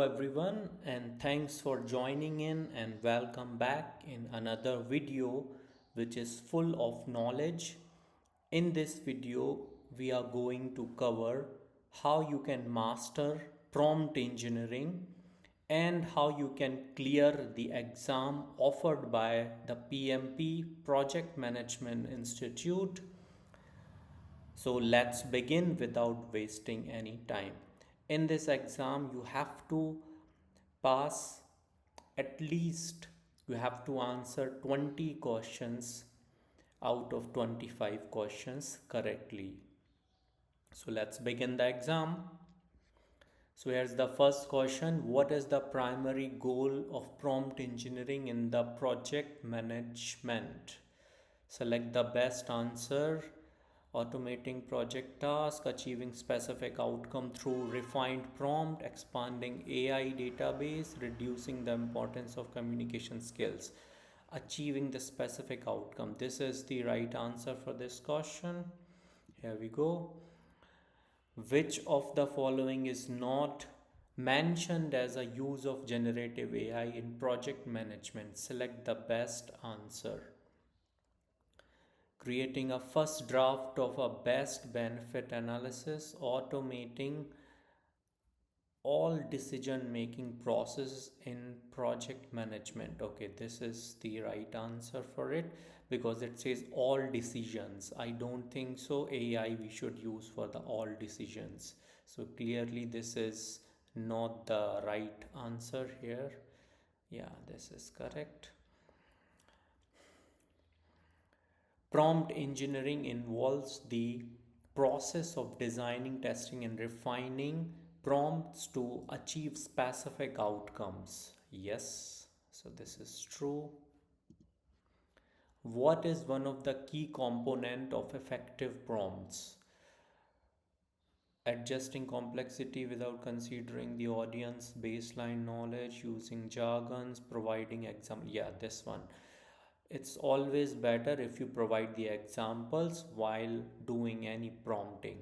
Everyone, and thanks for joining in and welcome back in another video which is full of knowledge. In this video we are going to cover how you can master prompt engineering and how you can clear the exam offered by the PMP Project Management Institute. So let's begin without wasting any time. In this exam, you have to pass at least, you have to answer 20 questions out of 25 questions correctly. So let's begin the exam. So here's the first question. What is the primary goal of prompt engineering in the project management? Select the best answer. Automating project task, achieving specific outcome through refined prompt, expanding AI database, reducing the importance of communication skills. Achieving the specific outcome. This is the right answer for this question. Here we go. Which of the following is not mentioned as a use of generative AI in project management? Select the best answer. Creating a first draft of a best benefit analysis, automating all decision making process in project management. Okay, this is the right answer for it because it says all decisions. I don't think so AI we should use for the all decisions, so clearly this is not the right answer here. Yeah, this is correct. Prompt engineering involves the process of designing, testing, and refining prompts to achieve specific outcomes. Yes, so this is true. What is one of the key component of effective prompts? Adjusting complexity without considering the audience baseline knowledge, using jargons, providing example. Yeah, this one. It's always better if you provide the examples while doing any prompting.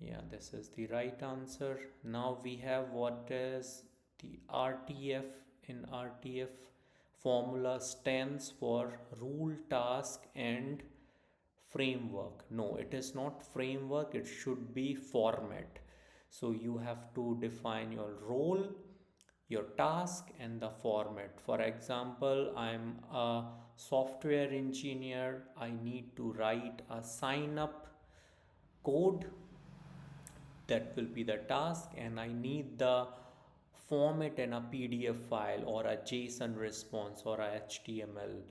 Yeah, this is the right answer. Now we have what is the RTF. In RTF, formula stands for rule, task, and framework. No, it is not framework, it should be format. So you have to define your role, your task, and the format. For example, I'm a software engineer, I need to write a sign up code, that will be the task, and I need the format in a PDF file or a JSON response or a HTML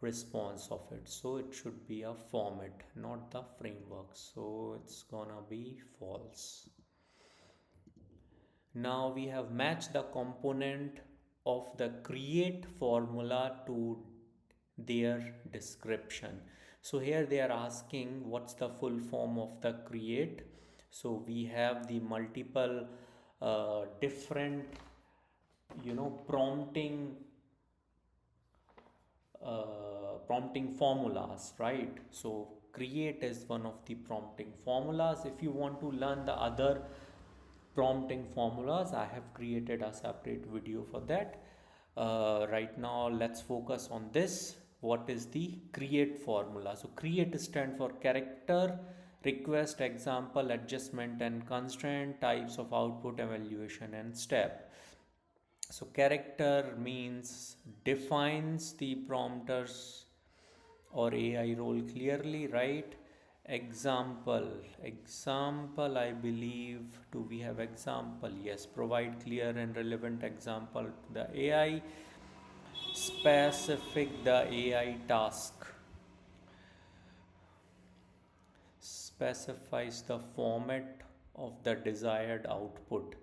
response of it. So it should be a format, not the framework. So it's gonna be false. Now we have matched the component of the create formula to their description. So here they are asking what's the full form of the create. So we have the multiple different prompting prompting formulas, right? So create is one of the prompting formulas. If you want to learn the other prompting formulas, I have created a separate video for that. Right now let's focus on this. What is the create formula? So create stand for character, request, example, adjustment, and constraint, types of output, evaluation, and step. So character means defines the prompters or AI role clearly, right? Example, I believe, do we have example? Yes, provide clear and relevant example to the AI. Specific the AI task. Specifies the format of the desired output.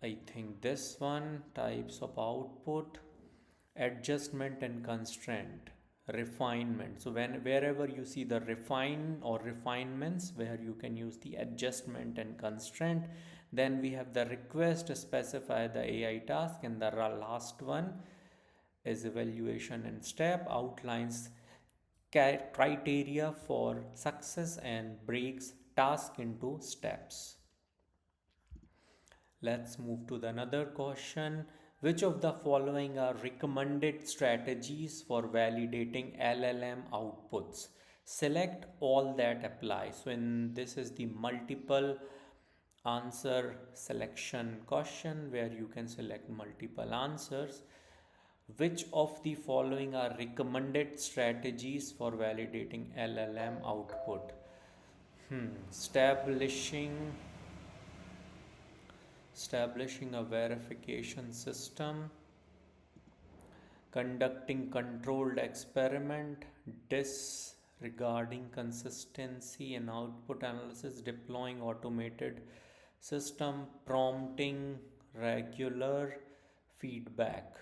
I think this one, types of output, adjustment and constraint, refinement. So wherever you see the refine or refinements, where you can use the adjustment and constraint. Then we have the request to specify the AI task, and the last one is evaluation and step, outlines criteria for success and breaks task into steps. Let's move to the another question. Which of the following are recommended strategies for validating LLM outputs? Select all that apply. So in this is the multiple answer selection question where you can select multiple answers. Which of the following are recommended strategies for validating LLM output? Establishing a verification system, conducting controlled experiment, disregarding consistency and output analysis, deploying automated system, prompting regular feedback.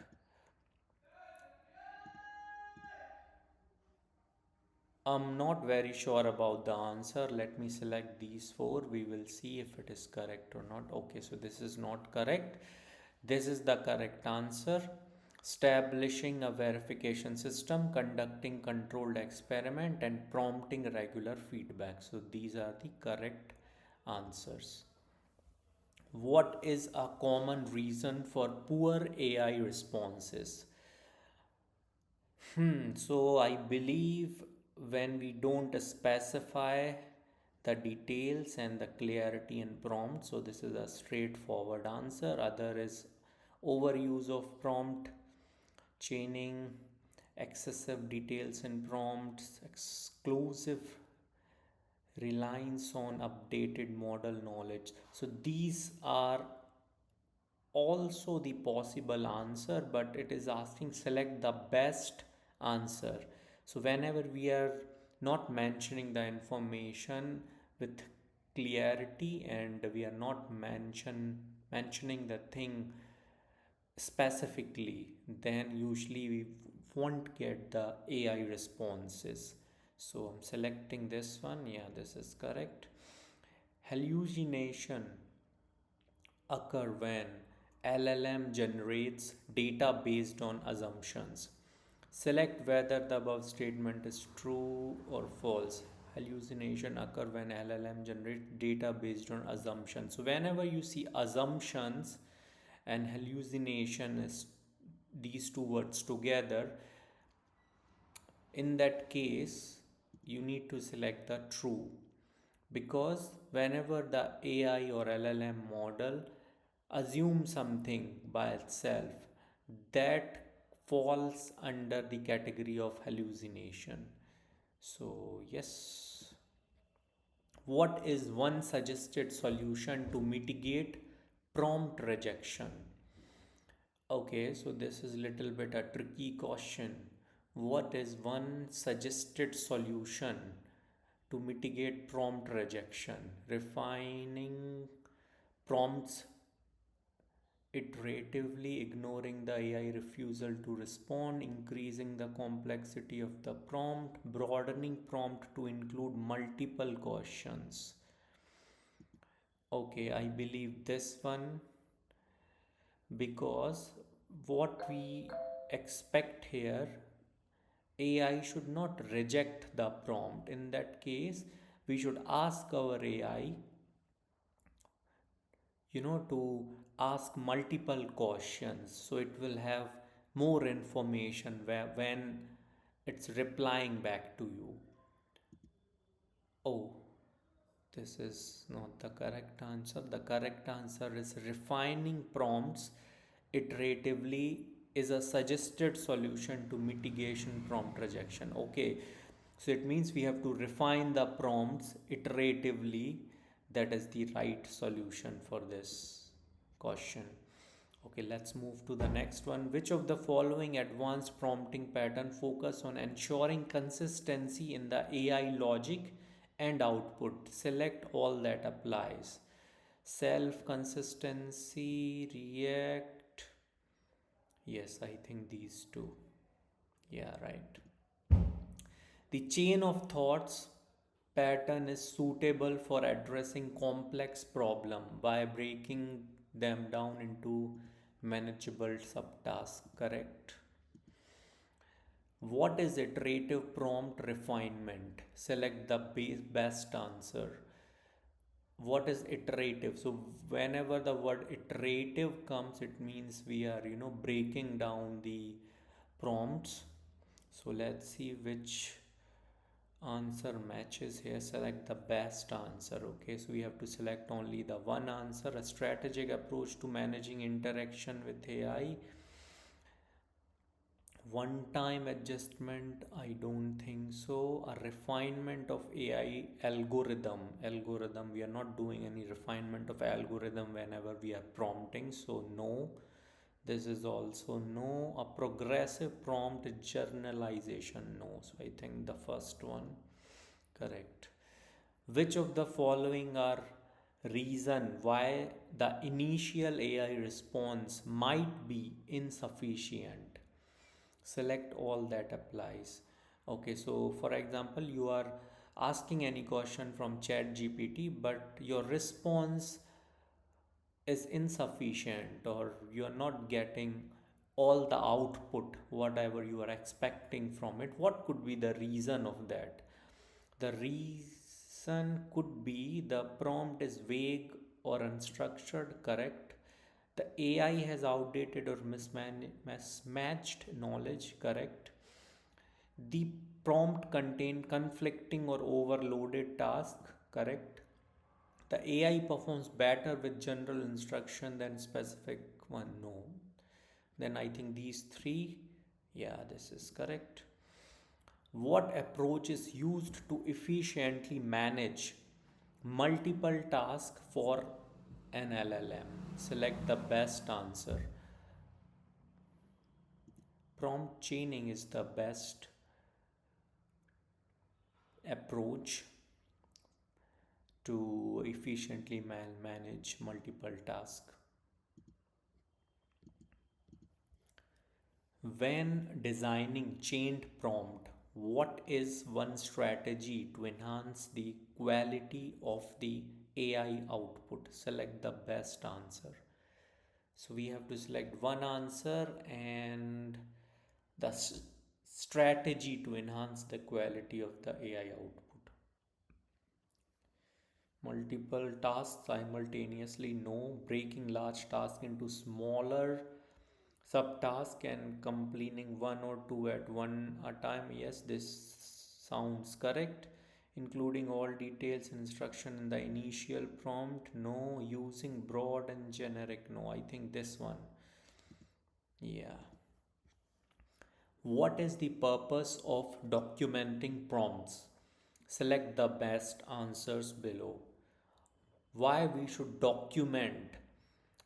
I'm not very sure about the answer. Let me select these four. We will see if it is correct or not. Okay, so this is not correct. This is the correct answer. Establishing a verification system, conducting controlled experiment, and prompting regular feedback. So these are the correct answers. What is a common reason for poor AI responses? So I believe when we don't specify the details and the clarity in prompt, so this is a straightforward answer. Other is overuse of prompt, chaining, excessive details in prompts, exclusive reliance on updated model knowledge. So these are also the possible answer, but it is asking select the best answer. So whenever we are not mentioning the information with clarity and we are not mentioning the thing specifically, then usually we won't get the AI responses. So I'm selecting this one. Yeah, this is correct. Hallucination occur when LLM generates data based on assumptions. Select whether the above statement is true or false. Hallucination occur when LLM generates data based on assumptions. So whenever you see assumptions and hallucination is these two words together, in that case you need to select the true, because whenever the AI or LLM model assume something by itself, that falls under the category of hallucination. So yes, what is one suggested solution to mitigate prompt rejection? Okay, so this is little bit a tricky question. What is one suggested solution to mitigate prompt rejection? Refining prompts iteratively, ignoring the AI refusal to respond, increasing the complexity of the prompt, broadening prompt to include multiple questions. Okay, I believe this one, because what we expect here, AI should not reject the prompt. In that case, we should ask our AI, to ask multiple questions so it will have more information when it's replying back to you. Oh, this is not the correct answer. The correct answer is refining prompts iteratively is a suggested solution to mitigation prompt rejection. Okay, so it means we have to refine the prompts iteratively. That is the right solution for this question. Okay, let's move to the next one. Which of the following advanced prompting pattern focus on ensuring consistency in the AI logic and output? Select all that applies. Self consistency, react. Yes, I think these two. Yeah, right. The chain of thoughts pattern is suitable for addressing complex problem by breaking them down into manageable subtasks, correct? What is iterative prompt refinement? Select the best answer. what is iterative? So whenever the word iterative comes, it means we are, breaking down the prompts. So let's see which answer matches here. Select the best answer. Okay, so we have to select only the one answer. A strategic approach to managing interaction with AI. One time adjustment, I don't think so. A refinement of AI algorithm, we are not doing any refinement of algorithm whenever we are prompting, so no. This is also no. A progressive prompt journalization, no. So I think the first one correct. Which of the following are reason why the initial AI response might be insufficient? Select all that applies. Okay, so for example, you are asking any question from chat gpt, but your response is insufficient, or you are not getting all the output whatever you are expecting from it. What could be the reason of that? The reason could be the prompt is vague or unstructured, correct. The AI has outdated or mismatched knowledge, correct. The prompt contained conflicting or overloaded task, correct. The AI performs better with general instruction than specific one, no. Then I think these three, yeah, this is correct. What approach is used to efficiently manage multiple tasks for an LLM? Select the best answer. Prompt chaining is the best approach to efficiently manage multiple tasks. When designing chained prompt, what is one strategy to enhance the quality of the AI output? Select the best answer. So we have to select one answer and the strategy to enhance the quality of the AI output. Multiple tasks simultaneously, no. Breaking large tasks into smaller subtask and completing one or two at one a time, yes, this sounds correct. Including all details and instruction in the initial prompt, no. Using broad and generic, no. I think this one, yeah. What is the purpose of documenting prompts? Select the best answers below. Why we should document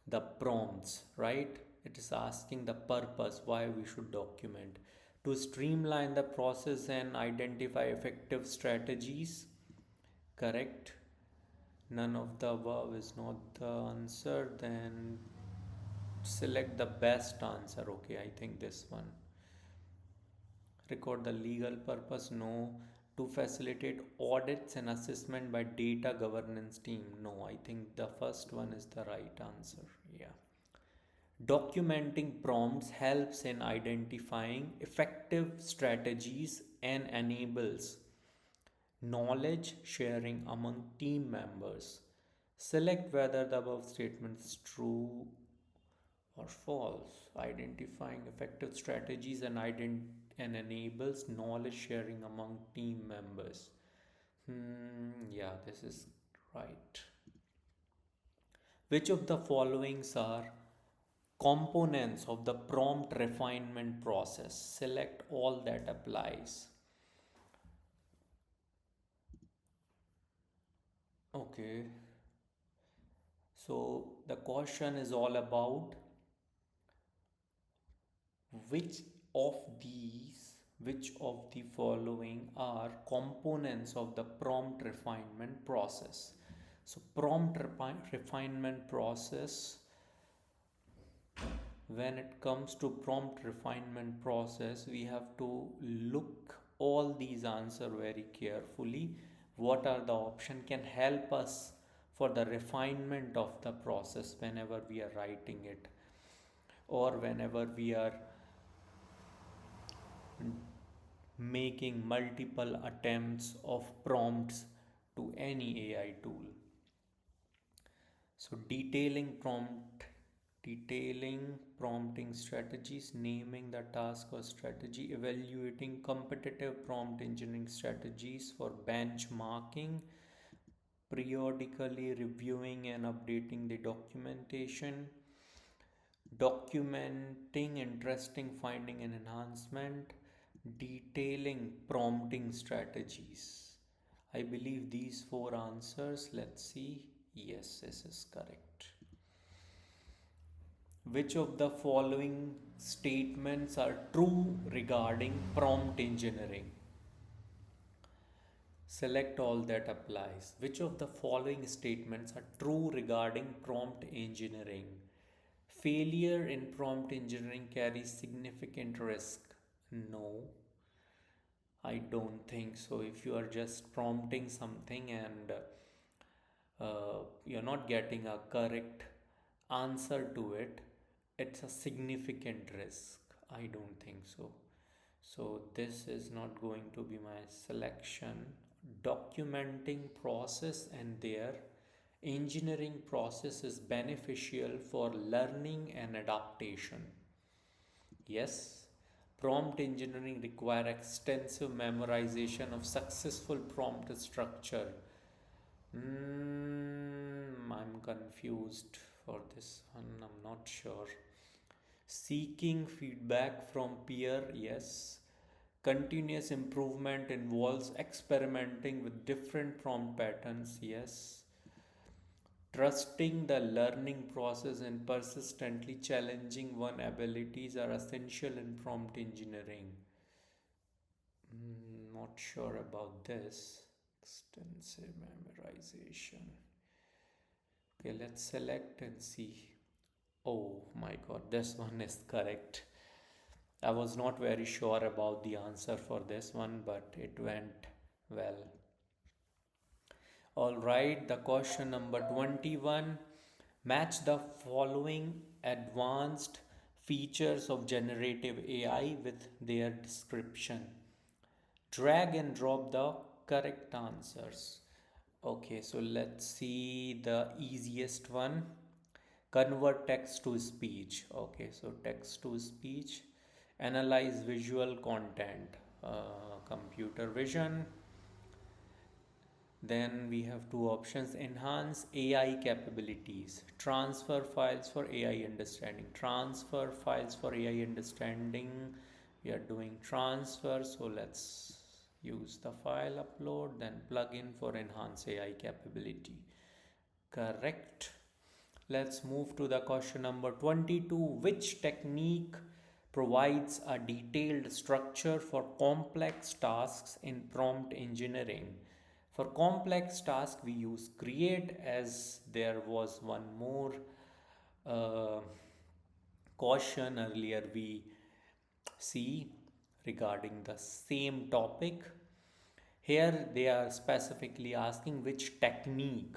the prompts, right? It is asking the purpose why we should document. To streamline the process and identify effective strategies, correct. None of the above is not the answer. Then select the best answer. Okay, I think this one. Record the legal purpose, no. To facilitate audits and assessment by data governance team, no. I think the first one is the right answer, yeah. Documenting prompts helps in identifying effective strategies and enables knowledge sharing among team members. Select whether the above statement is true or false. Identifying effective strategies and enables knowledge sharing among team members. Yeah, this is right. Which of the followings are components of the prompt refinement process? Select all that applies. Okay, so the question is all about which of these, which of the following are components of the prompt refinement process? So prompt refinement process, when it comes to prompt refinement process, we have to look all these answer very carefully. What are the option can help us for the refinement of the process whenever we are writing it, or whenever we are making multiple attempts of prompts to any AI tool. So detailing prompting strategies, naming the task or strategy, evaluating competitive prompt engineering strategies for benchmarking, periodically reviewing and updating the documentation, documenting interesting finding and enhancement, detailing prompting strategies. I believe these four answers. Let's see. Yes, this is correct. Which of the following statements are true regarding prompt engineering? Select all that applies. Which of the following statements are true regarding prompt engineering? Failure in prompt engineering carries significant risk. No, I don't think so. If you are just prompting something and you're not getting a correct answer to it, it's a significant risk. I don't think so. So, this is not going to be my selection. Documenting process and their engineering process is beneficial for learning and adaptation. Yes, prompt engineering require extensive memorization of successful prompt structure. I'm confused for this one. I'm not sure. Seeking feedback from peer, yes. Continuous improvement involves experimenting with different prompt patterns, yes. Trusting the learning process and persistently challenging one abilities are essential in prompt engineering. Not sure about this. Extensive memorization. Okay, let's select and see. Oh my god, this one is correct. I was not very sure about the answer for this one, but it went well. All right, the question number 21. Match the following advanced features of generative AI with their description. Drag and drop the correct answers. Okay, so let's see the easiest one. Convert text to speech. Okay, so text to speech. Analyze visual content. Computer vision. Then we have two options: enhance AI capabilities, transfer files for AI understanding. Transfer files for AI understanding. We are doing transfer, so let's use the file upload, then plug in for enhance AI capability. Correct. Let's move to the question number 22. Which technique provides a detailed structure for complex tasks in prompt engineering? For complex tasks, we use create, as there was one more uh, caution earlier we see regarding the same topic. Here they are specifically asking which technique.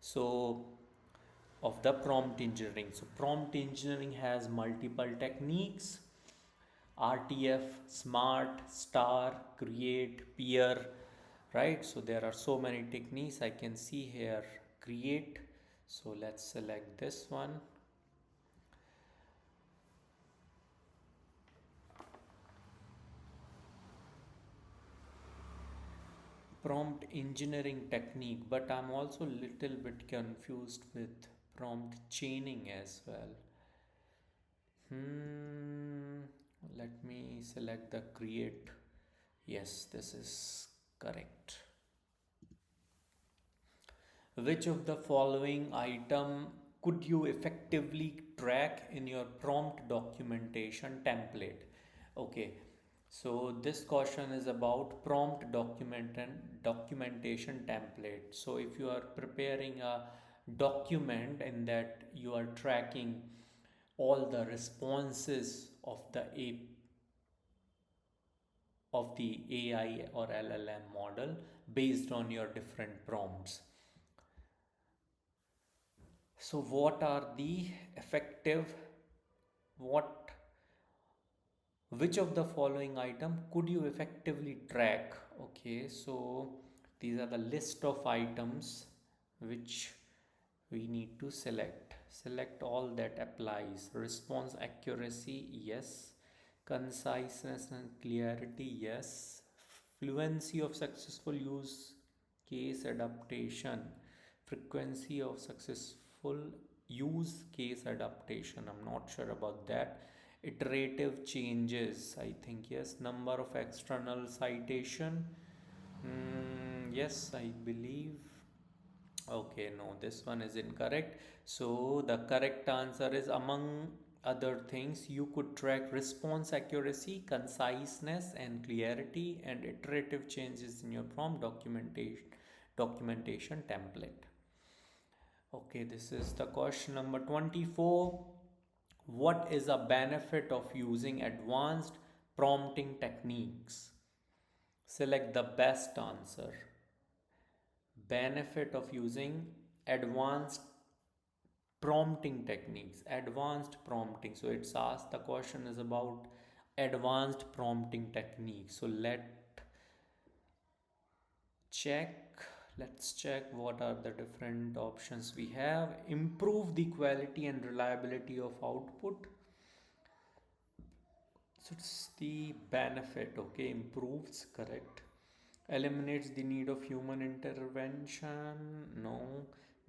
So of the prompt engineering. So prompt engineering has multiple techniques: RTF, SMART, STAR, Create, Peer, right? So there are so many techniques. I can see here Create. So let's select this one. Prompt engineering technique, but I'm also a little bit confused with prompt chaining as well. Let me select the Create. Yes, this is correct. Which of the following item could you effectively track in your prompt documentation template? Okay, so this question is about prompt documentation template. So if you are preparing a document in that you are tracking all the responses of the AI or LLM model based on your different prompts. So what are the effective, what which of the following item could you effectively track? Okay, so these are the list of items which we need to select all that applies. Response accuracy, yes. Conciseness and clarity, yes. Fluency of successful use case adaptation. Frequency of successful use case adaptation, I'm not sure about that. Iterative changes, I think yes. Number of external citation, yes, I believe. Okay, no, this one is incorrect. So the correct answer is, among other things, you could track response accuracy, conciseness, and clarity, and iterative changes in your prompt documentation template. Okay, this is the question number 24. What is a benefit of using advanced prompting techniques? Select the best answer. Benefit of using advanced prompting techniques. Advanced prompting, so it's asked, the question is about advanced prompting techniques. So check let's check what are the different options we have. Improve the quality and reliability of output. So it's the benefit. Okay, improves, correct. Eliminates the need of human intervention, no.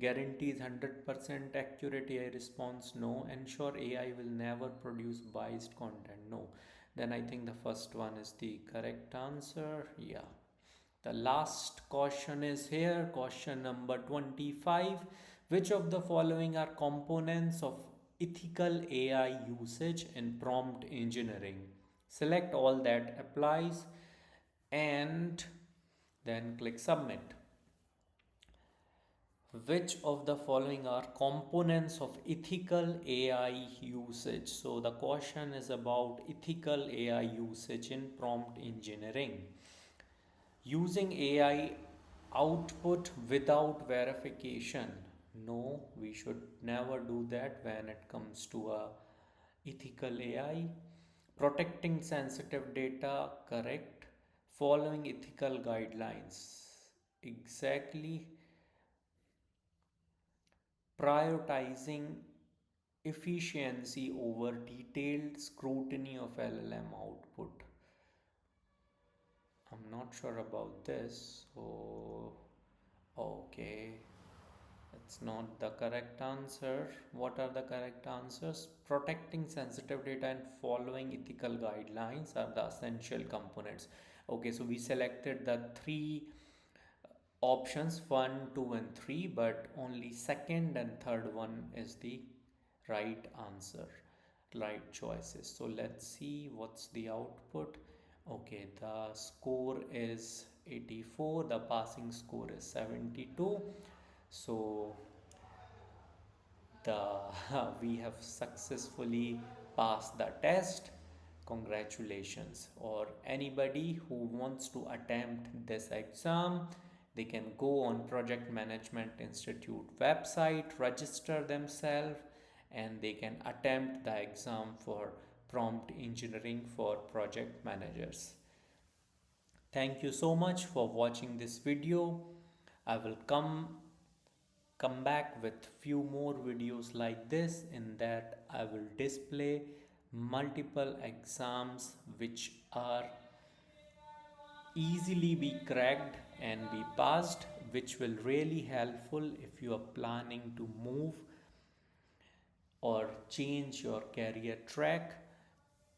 Guarantees 100% accurate AI response, no. Ensure AI will never produce biased content, no. Then I think the first one is the correct answer. Yeah. The last question is here, question number 25. Which of the following are components of ethical AI usage in prompt engineering? Select all that applies and then click submit. Which of the following are components of ethical AI usage? So the question is about ethical AI usage in prompt engineering. Using AI output without verification. No, we should never do that when it comes to a ethical AI. Protecting sensitive data, correct. Following ethical guidelines, exactly. Prioritizing efficiency over detailed scrutiny of LLM output. I'm not sure about this. So, okay, it's not the correct answer. What are the correct answers? Protecting sensitive data and following ethical guidelines are the essential components. Okay, so we selected the three options 1, 2, and 3, but only second and third one is the right answer, right choices. So let's see what's the output. Okay, the score is 84, the passing score is 72. So the we have successfully passed the test. Congratulations. Or anybody who wants to attempt this exam, they can go on Project Management Institute website, register themselves, and they can attempt the exam for prompt engineering for project managers. Thank you so much for watching this video. I will come back with few more videos like this. In that I will display multiple exams which are easily be cracked and be passed, which will really helpful if you are planning to move or change your career track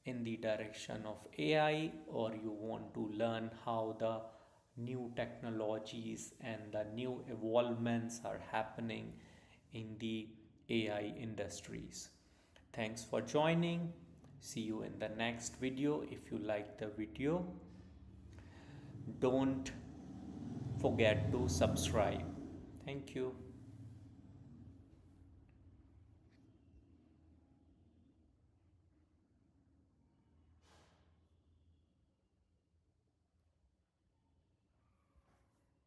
in the direction of AI, or you want to learn how the new technologies and the new evolvements are happening in the AI industries. Thanks for joining. See you in the next video. If you like the video, don't forget to subscribe. Thank you.